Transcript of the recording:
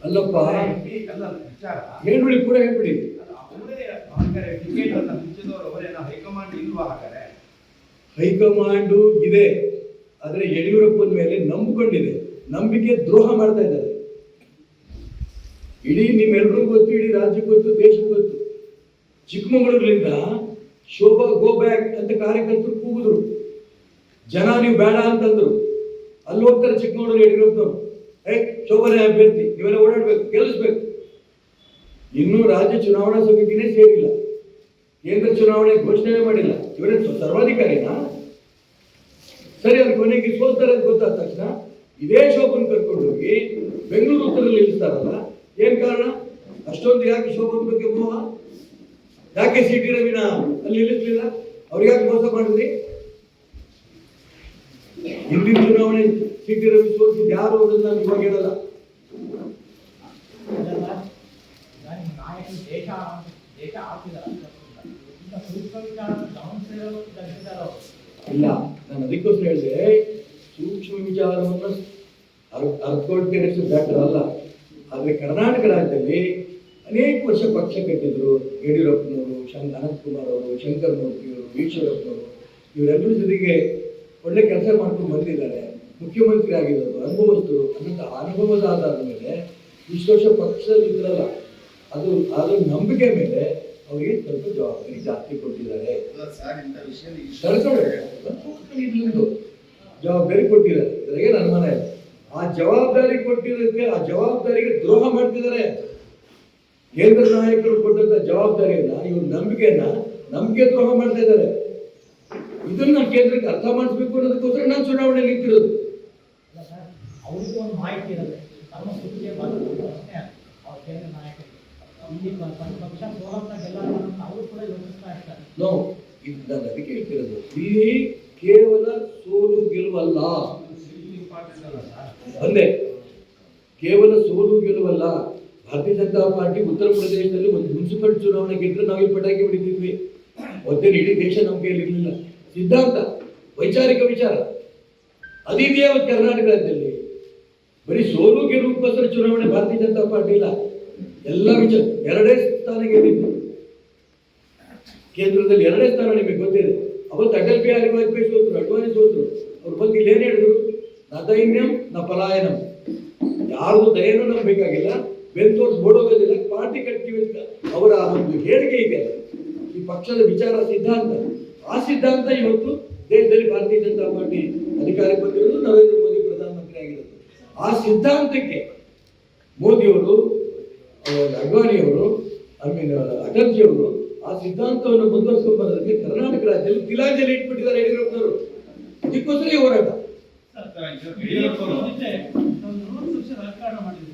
ಅಲ್ಲಪ್ಪ ಹೇಳ್ಬಿಡಿ, ಪೂರ ಹೇಳ್ಬಿಡಿ. ಹೈಕಮಾಂಡು ಇದೆ, ಆದ್ರೆ ಯಡಿಯೂರಪ್ಪನ ಮೇಲೆ ನಂಬಿಕೊಂಡಿದೆ, ನಂಬಿಕೆ ದ್ರೋಹ ಮಾಡ್ತಾ ಇದ್ದಾರೆ. ಇಡೀ ನಿಮ್ಮೆಲ್ಲರೂ ಗೊತ್ತು, ಇಡೀ ರಾಜ್ಯಕ್ಕೆ ಗೊತ್ತು, ದೇಶಕ್ಕೆ ಗೊತ್ತು. ಚಿಕ್ಕಮಗಳೂರಿನಿಂದ ಶೋಭಾ ಗೋ ಬ್ಯಾಕ್ ಅಂತ ಕಾರ್ಯಕರ್ತರು ಕೂಗಿದ್ರು, ಜನ ನೀವು ಬೇಡ ಅಂತಂದ್ರು. ಅಲ್ಲಿ ಹೋಗ್ತಾರೆ ಚಿಕ್ಕಮಗಳೂರು ಯಡಿಯೂರಪ್ಪನವರು, ಶೋಭನೆ ಅಭ್ಯರ್ಥಿ, ನೀವೆಲ್ಲ ಓಡಾಡ್ಬೇಕು, ಗೆಲ್ಲಿಸ್ಬೇಕು. ಇನ್ನೂ ರಾಜ್ಯ ಚುನಾವಣಾ ಸಮಿತಿನೇ ಸೇರಿಲ್ಲ, ಕೇಂದ್ರ ಚುನಾವಣೆ ಘೋಷಣೆ ಮಾಡಿಲ್ಲ. ಇವರೇ ಸರ್ವಾಧಿಕಾರಿನಾ? ಸರಿ, ಅದು ಕೊನೆಗೆ ಸೋಲ್ತಾರೆ ಅಂತ ಗೊತ್ತಾದ ತಕ್ಷಣ ಇದೇ ಶೋಭನ್ ಕರ್ಕೊಂಡು ಹೋಗಿ ಬೆಂಗಳೂರು ಉತ್ತರಲ್ಲಿ ನಿಲ್ಲಿಸ್ತಾರಲ್ಲ, ಏನ್ ಕಾರಣ? ಅಷ್ಟೊಂದು ಯಾಕೆ ಶೋಭನ್ ಬಗ್ಗೆ ಮೋಹ? ಯಾಕೆ ಸಿ ಟಿ ರವಿನ ಅಲ್ಲಿ ನಿಲ್ಲಿಸ್ಲಿಲ್ಲ? ಅವ್ರಿಗೆ ಯಾಕೆ ಮೋಸ ಮಾಡಿದ್ರಿ? ಹಿಂದಿನ ಚುನಾವಣೆ ಸಿ ಟಿ ರವಿ ಸೋಲಿಸಿದ ಯಾರು ಅನ್ನೋದು ನಾನು ಇವಾಗ ಹೇಳಲ್ಲ. ಇಲ್ಲ, ನಾನು ಅದಕ್ಕೋಸ್ಕರ ಹೇಳಿದೆ, ಸೂಕ್ಷ್ಮ ವಿಚಾರವನ್ನು ಅರ್ಥಕೊಳ್ತೇನೆ ಬೆಟರ್ ಅಲ್ಲ. ಆದರೆ ಕರ್ನಾಟಕ ರಾಜ್ಯದಲ್ಲಿ ಅನೇಕ ವರ್ಷ ಪಕ್ಷ ಕಟ್ಟಿದ್ರು ಯಡಿಯೂರಪ್ಪನವರು, ಅನಂತಕುಮಾರ್ ಅವರು, ಶಂಕರ್ ಮೂರ್ತಿ ಅವರು, ಈಶ್ವರಪ್ಪನವರು, ಇವರೆಲ್ಲರ ಜೊತೆಗೆ ಒಳ್ಳೆ ಕೆಲಸ ಮಾಡ್ಕೊಂಡು ಬಂದಿದ್ದಾರೆ. ಮುಖ್ಯಮಂತ್ರಿ ಆಗಿರೋದು, ಅನುಭವಿಸಿದ್ರು. ಅನ್ನೋ ಅನುಭವದ ಆಧಾರದ ಮೇಲೆ ಇಷ್ಟು ವರ್ಷ ಪಕ್ಷದಲ್ಲಿ ಇದ್ರಲ್ಲ, ಅದು ನಂಬಿಕೆ ಮೇಲೆ ಅವರಿಗೆ ಸ್ವಲ್ಪ ಜವಾಬ್ದಾರಿ ಜಾಸ್ತಿ ಕೊಟ್ಟಿದ್ದಾರೆ, ಜವಾಬ್ದಾರಿ ಕೊಟ್ಟಿದ್ದಾರೆ. ಇದ್ರಾಗೆ ನನ್ನ ಮನೆ ಇಲ್ಲ. ಆ ಜವಾಬ್ದಾರಿ ಕೊಟ್ಟಿರೋದಕ್ಕೆ ಆ ಜವಾಬ್ದಾರಿಗೆ ದ್ರೋಹ ಮಾಡ್ತಿದ್ದಾರೆ. ಕೇಂದ್ರ ನಾಯಕರು ಕೊಟ್ಟಂತ ಜವಾಬ್ದಾರಿಯನ್ನ, ಇವ್ರ ನಂಬಿಕೆ ದ್ರೋಹ ಮಾಡ್ತಾ ಇದ್ದಾರೆ. ಇದನ್ನ ಕೇಂದ್ರಕ್ಕೆ ಅರ್ಥ ಮಾಡಿಸ್ಬೇಕು ಅನ್ನೋದಕ್ಕೋಸ್ಕರ ನಾನು ಚುನಾವಣೆ ನಿಂತಿರೋದು. ನಾನು ಅದಕ್ಕೆ ಹೇಳ್ತಿರೋದು, ಇಲ್ಲಿ ಕೇವಲ ಸೋಲು ಗೆಲುವಲ್ಲ, ಒಂದೇ ಕೇವಲ ಸೋಲು ಗೆಲುವಲ್ಲ. ಭಾರತೀಯ ಜನತಾ ಪಾರ್ಟಿ ಉತ್ತರ ಪ್ರದೇಶದಲ್ಲಿ ಒಂದು ಮುನ್ಸಿಪಲ್ ಚುನಾವಣೆ ಗೆದ್ದರೆ ನಾವು ಇಲ್ಲಿ ಪಟಾಕಿ ಹೊಡಿತಿದ್ವಿ. ಒತ್ತೇನು ಇಡೀ ದೇಶ ನಮ್ಮ ಕೈಯಲ್ಲಿ ಇರಲಿಲ್ಲ. ಸಿದ್ಧಾಂತ, ವೈಚಾರಿಕ ವಿಚಾರ ಅದಿದೆಯೇ ಅವತ್ತು ಕರ್ನಾಟಕ ರಾಜ್ಯದಲ್ಲಿ. ಬರೀ ಸೋಲು ಗೆಲುವುಗೋಸ್ಕರ ಚುನಾವಣೆ ಭಾರತೀಯ ಜನತಾ ಪಾರ್ಟಿ ಇಲ್ಲ. ಎಲ್ಲ ವಿಚಾರ, 2 ಸ್ಥಾನ ಗೆದ್ದಿದ್ದು ಕೇಂದ್ರದಲ್ಲಿ, 2 ಸ್ಥಾನ ನಿಮಗೆ ಗೊತ್ತಿದೆ. ಅವತ್ತು ಅಟಲ್ ಬಿಹಾರಿ ವಾಜಪೇಯಿ ಸೋತರು, ಅಡ್ವಾಣಿ ಸೋತರು. ಅವ್ರ ಬಗ್ಗೆ ಇಲ್ಲಿ ಏನು ಹೇಳಿದ್ರು? ನ ದೈನ್ಯಂ ನ ಪಲಾಯನಂ. ಯಾರ್ದು ದಯನೂ ನಮ್ಗೆ ಬೇಕಾಗಿಲ್ಲ, ಬೆಂತೋರ್ಸ್ ಓಡೋಗೋದಿಲ್ಲ, ಪಾರ್ಟಿ ಕಟ್ತೀವಿ ಅಂತ ಅವರ ಒಂದು ಹೇಳಿಕೆ ಇದೆ. ಈ ಪಕ್ಷದ ವಿಚಾರ, ಸಿದ್ಧಾಂತ, ಆ ಸಿದ್ಧಾಂತ ಇವತ್ತು ದೇಶದಲ್ಲಿ ಭಾರತೀಯ ಜನತಾ ಪಾರ್ಟಿ ಅಧಿಕಾರಕ್ಕೆ ಬಂದಿರೋದು, ನರೇಂದ್ರ ಮೋದಿ ಪ್ರಧಾನಮಂತ್ರಿ ಆಗಿರೋದು. ಆ ಸಿದ್ಧಾಂತಕ್ಕೆ ಮೋದಿಯವರು, ಅಡ್ವಾಣಿಯವರು, ಅಟಲ್ಜಿಯವರು ಆ ಸಿದ್ಧಾಂತವನ್ನು ಮುಂದುವರಿಸಿಕೊಂಡು ಬರೋದಕ್ಕೆ ಕರ್ನಾಟಕ ರಾಜ್ಯದಲ್ಲಿ ತಿಲಾಂಜಲಿ ಇಟ್ಬಿಟ್ಟಿದ್ದಾರೆ ಯಡಿಯೂರಪ್ಪನವರು. ಅದಕ್ಕೋಸ್ಕರ ಹೋರಾಟ. ರಾಜಕಾರಣ ಮಾಡಿದ್ರು.